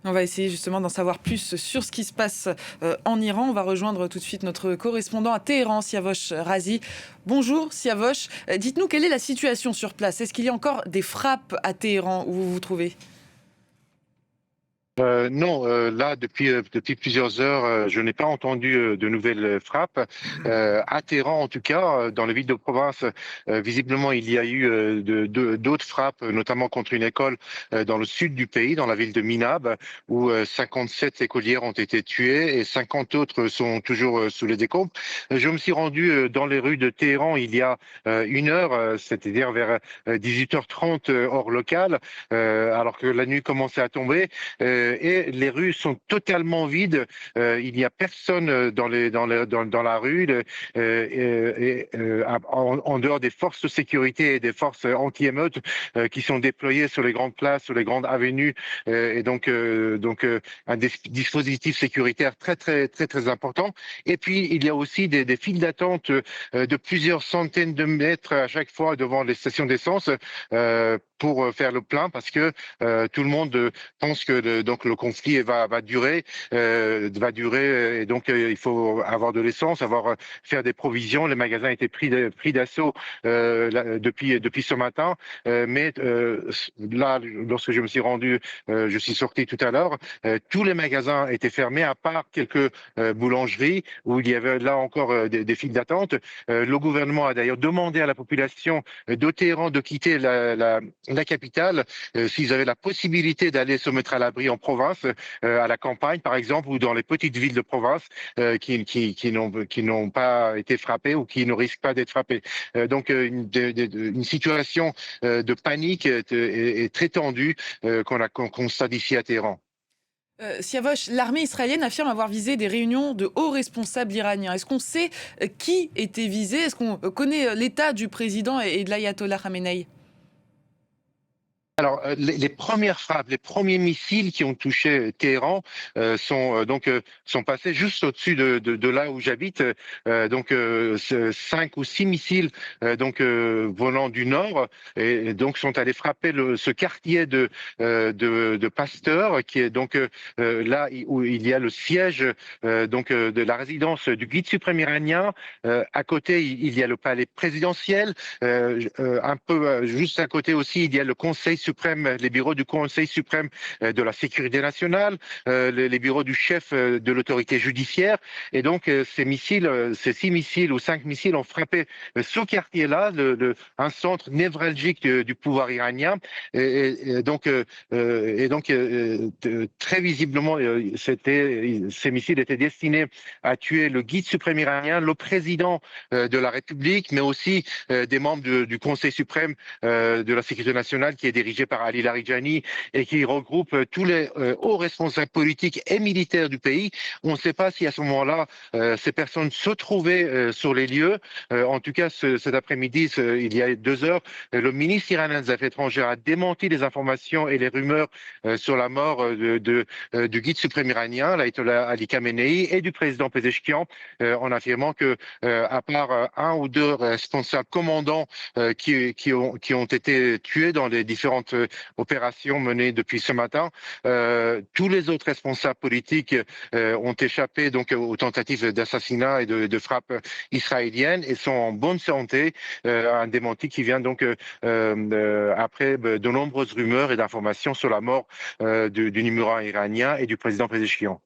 On va essayer justement d'en savoir plus sur ce qui se passe en Iran. On va rejoindre tout de suite notre correspondant à Téhéran, Siavosh Razi. Bonjour Siavosh, dites-nous quelle est la situation sur place. Est-ce qu'il y a encore des frappes à Téhéran où vous vous trouvez? Non, là, depuis plusieurs heures, je n'ai pas entendu de nouvelles frappes. À Téhéran, en tout cas, dans les villes de province, visiblement, il y a eu d'autres frappes, notamment contre une école dans le sud du pays, dans la ville de Minab, où 57 écolières ont été tuées et 50 autres sont toujours sous les décombres. Je me suis rendu dans les rues de Téhéran il y a une heure, c'est-à-dire vers 18h30 heure locale, alors que la nuit commençait à tomber. Et les rues sont totalement vides. Il n'y a personne dans la rue. En dehors des forces de sécurité et des forces anti-émeutes qui sont déployées sur les grandes places, sur les grandes avenues, un dispositif sécuritaire très important. Et puis il y a aussi des files d'attente de plusieurs centaines de mètres à chaque fois devant les stations d'essence pour faire le plein, parce que tout le monde pense que donc le conflit va durer, et donc il faut avoir de l'essence, faire des provisions. Les magasins étaient pris d'assaut depuis ce matin, mais là, lorsque je me suis rendu, je suis sorti tout à l'heure, tous les magasins étaient fermés à part quelques boulangeries où il y avait là encore des files d'attente. Le gouvernement a d'ailleurs demandé à la population de Téhéran de quitter la capitale s'ils avaient la possibilité d'aller se mettre à l'abri en province, à la campagne par exemple, ou dans les petites villes de province qui n'ont pas été frappées ou qui ne risquent pas d'être frappées. Une situation de panique est très tendue qu'on constate ici à Téhéran. Siavosh, l'armée israélienne affirme avoir visé des réunions de hauts responsables iraniens. Est-ce qu'on sait qui était visé? Est-ce qu'on connaît l'état du président et de l'ayatollah Khamenei? Alors, les premières frappes, les premiers missiles qui ont touché Téhéran sont passés juste au-dessus de là où j'habite. 5 ou 6 missiles venant du nord et donc sont allés frapper ce quartier de Pasteur, qui est là où il y a le siège de la résidence du guide suprême iranien. À côté, il y a le palais présidentiel. Un peu juste à côté aussi, il y a le Conseil suprême, les bureaux du Conseil suprême de la sécurité nationale, les bureaux du chef de l'autorité judiciaire. Et donc, ces 6 missiles ou 5 missiles ont frappé ce quartier-là, un centre névralgique du pouvoir iranien. Très visiblement, ces missiles étaient destinés à tuer le guide suprême iranien, le président de la République, mais aussi des membres du Conseil suprême de la sécurité nationale, qui est dirigé par Ali Larijani et qui regroupe tous les hauts responsables politiques et militaires du pays. On ne sait pas si à ce moment-là, ces personnes se trouvaient sur les lieux. En tout cas, cet après-midi, il y a 2 heures, le ministre iranien des Affaires étrangères a démenti les informations et les rumeurs sur la mort du guide suprême iranien, l'ayatollah Ali Khamenei, et du président Pezeshkian, en affirmant que, à part un ou deux responsables commandants qui ont été tués dans les différentes opérations menées depuis ce matin, tous les autres responsables politiques ont échappé aux tentatives d'assassinat et de frappe israéliennes et sont en bonne santé. Un démenti qui vient après de nombreuses rumeurs et d'informations sur la mort du numéro 1 iranien et du président Pezeshkian.